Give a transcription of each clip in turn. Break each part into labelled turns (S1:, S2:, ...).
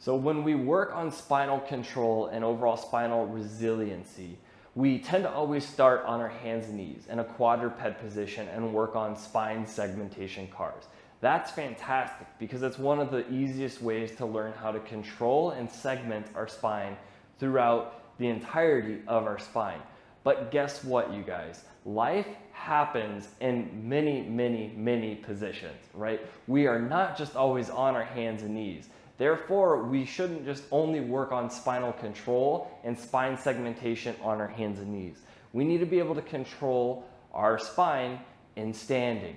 S1: So when we work on spinal control and overall spinal resiliency, we tend to always start on our hands and knees in a quadruped position and work on spine segmentation cars. That's fantastic because it's one of the easiest ways to learn how to control and segment our spine throughout the entirety of our spine. But guess what, you guys? Life happens in many positions, right? We are not just always on our hands and knees. Therefore, we shouldn't just only work on spinal control and spine segmentation on our hands and knees. We need to be able to control our spine in standing.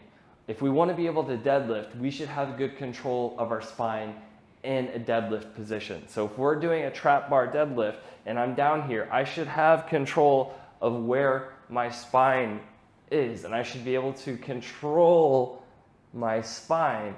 S1: If we want to be able to deadlift, we should have good control of our spine in a deadlift position. So if we're doing a trap bar deadlift and I'm down here, I should have control of where my spine is, and I should be able to control my spine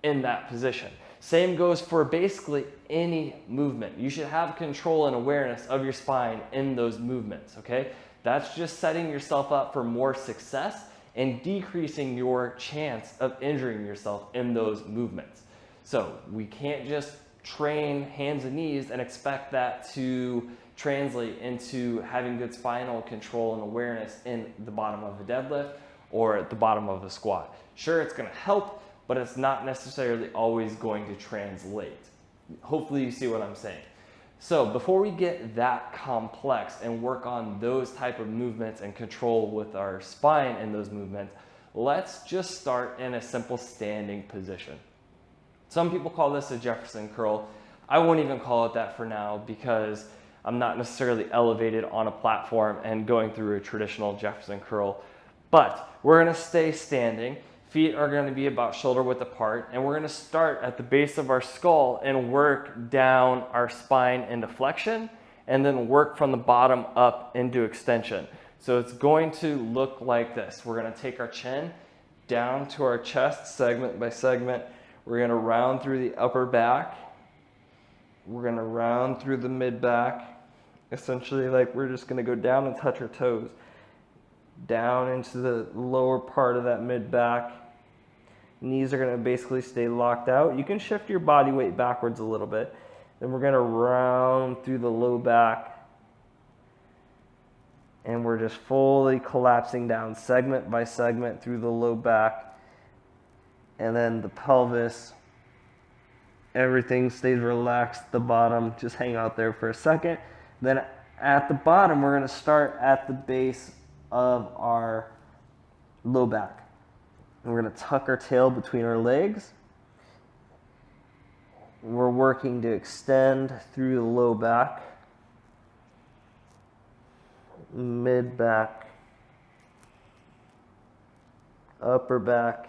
S1: in that position. Same goes for basically any movement. You should have control and awareness of your spine in those movements, okay? That's just setting yourself up for more success and decreasing your chance of injuring yourself in those movements. So we can't just train hands and knees and expect that to translate into having good spinal control and awareness in the bottom of a deadlift or at the bottom of a squat. Sure, it's going to help, but it's not necessarily always going to translate. Hopefully you see what I'm saying. So before we get that complex and work on those type of movements and control with our spine in those movements, let's just start in a simple standing position. Some people call this a Jefferson curl. I won't even call it that for now because I'm not necessarily elevated on a platform and going through a traditional Jefferson curl. But we're going to stay standing. Feet are going to be about shoulder width apart, and we're going to start at the base of our skull and work down our spine into flexion, and then work from the bottom up into extension. So it's going to look like this. We're going to take our chin down to our chest, segment by segment. We're going to round through the upper back. We're going to round through the mid back. Essentially, like we're just going to go down and touch our toes. Down into the lower part of that mid back. Knees are going to basically stay locked out. You can shift your body weight backwards a little bit. Then we're going to round through the low back. And we're just fully collapsing down segment by segment through the low back. And then the pelvis. Everything stays relaxed at the bottom. Just hang out there for a second. Then at the bottom, we're going to start at the base of our low back. And we're going to tuck our tail between our legs. We're working to extend through the low back, mid back, upper back,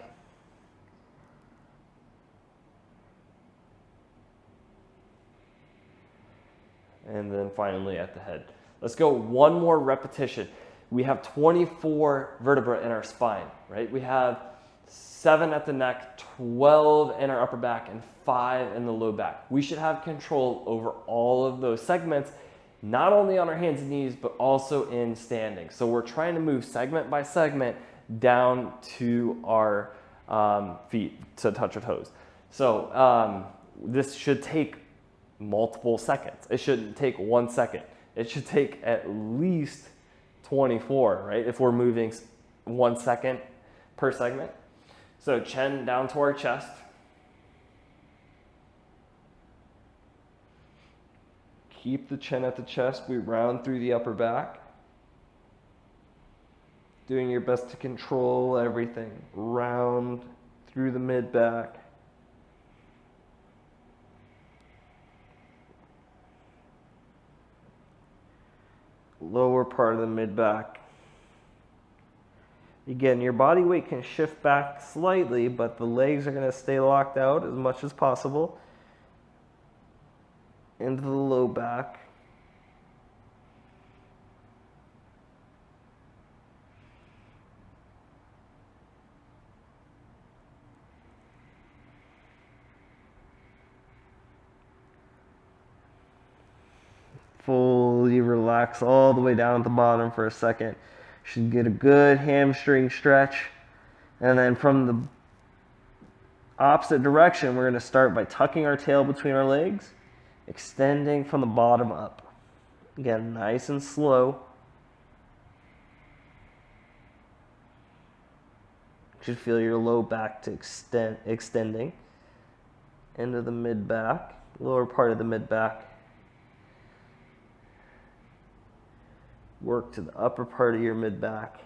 S1: and then finally at the head. Let's go one more repetition. We have 24 vertebrae in our spine, right? We have 7 at the neck, 12 in our upper back, and 5 in the low back. We should have control over all of those segments, not only on our hands and knees, but also in standing. So we're trying to move segment by segment down to our feet to touch our toes. So this should take multiple seconds. It shouldn't take 1 second. It should take at least 24, right? If we're moving 1 second per segment. So chin down to our chest. Keep the chin at the chest. We round through the upper back. Doing your best to control everything. Round through the mid back. Lower part of the mid back. Again, your body weight can shift back slightly, but the legs are going to stay locked out as much as possible. Into the low back. Fully relax all the way down at the bottom for a second. Should get a good hamstring stretch. And then from the Opposite direction, we're going to start by tucking our tail between our legs, extending from the bottom up. Again, nice and slow. You should feel your low back to extending into the mid back, lower part of the mid back. Work to the upper part of your mid back.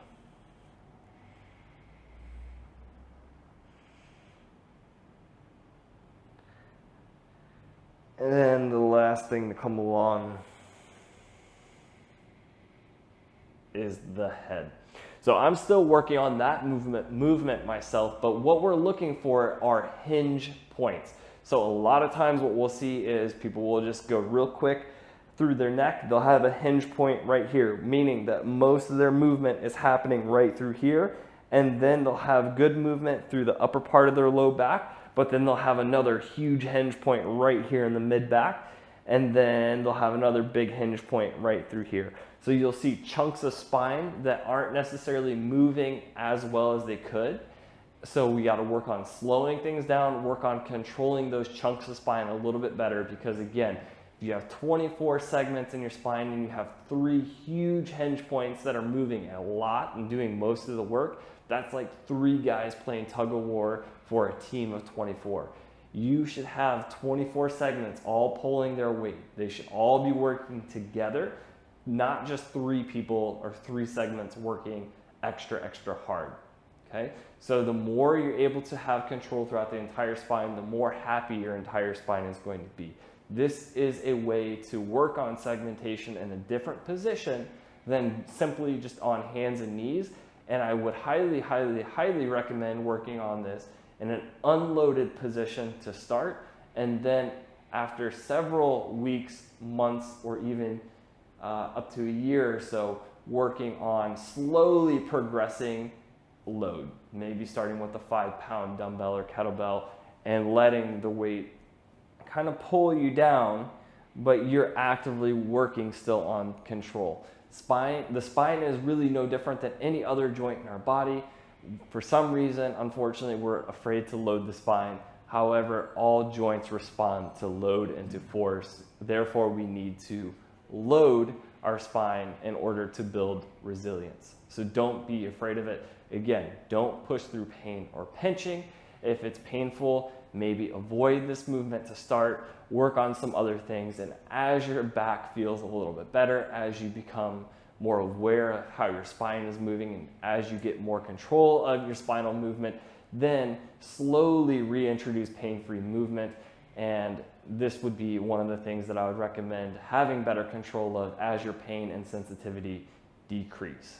S1: And then the last thing to come along is the head. So I'm still working on that movement myself, but what we're looking for are hinge points. So a lot of times what we'll see is people will just go real quick through their neck. They'll have a hinge point right here, meaning that most of their movement is happening right through here, and then they'll have good movement through the upper part of their low back, but then they'll have another huge hinge point right here in the mid back, and then they'll have another big hinge point right through here. So you'll see chunks of spine that aren't necessarily moving as well as they could. So we got to work on slowing things down, work on controlling those chunks of spine a little bit better, because again, if you have 24 segments in your spine and you have 3 huge hinge points that are moving a lot and doing most of the work, that's like 3 guys playing tug of war for a team of 24. You should have 24 segments all pulling their weight. They should all be working together, not just 3 people or 3 segments working extra hard. Okay? So the more you're able to have control throughout the entire spine, the more happy your entire spine is going to be. This is a way to work on segmentation in a different position than simply just on hands and knees. And I would highly recommend working on this in an unloaded position to start. And then after several weeks, months, or even up to a year or so, working on slowly progressing load. Maybe starting with a 5-pound dumbbell or kettlebell and letting the weight kind of pull you down, but you're actively working still on control. The spine is really no different than any other joint in our body. For some reason, unfortunately, we're afraid to load the spine. However, all joints respond to load and to force. Therefore, we need to load our spine in order to build resilience. So don't be afraid of it. Again, don't push through pain or pinching. If it's painful, maybe avoid this movement to start, work on some other things, and as your back feels a little bit better, as you become more aware of how your spine is moving, and as you get more control of your spinal movement, then slowly reintroduce pain-free movement. And this would be one of the things that I would recommend having better control of as your pain and sensitivity decrease.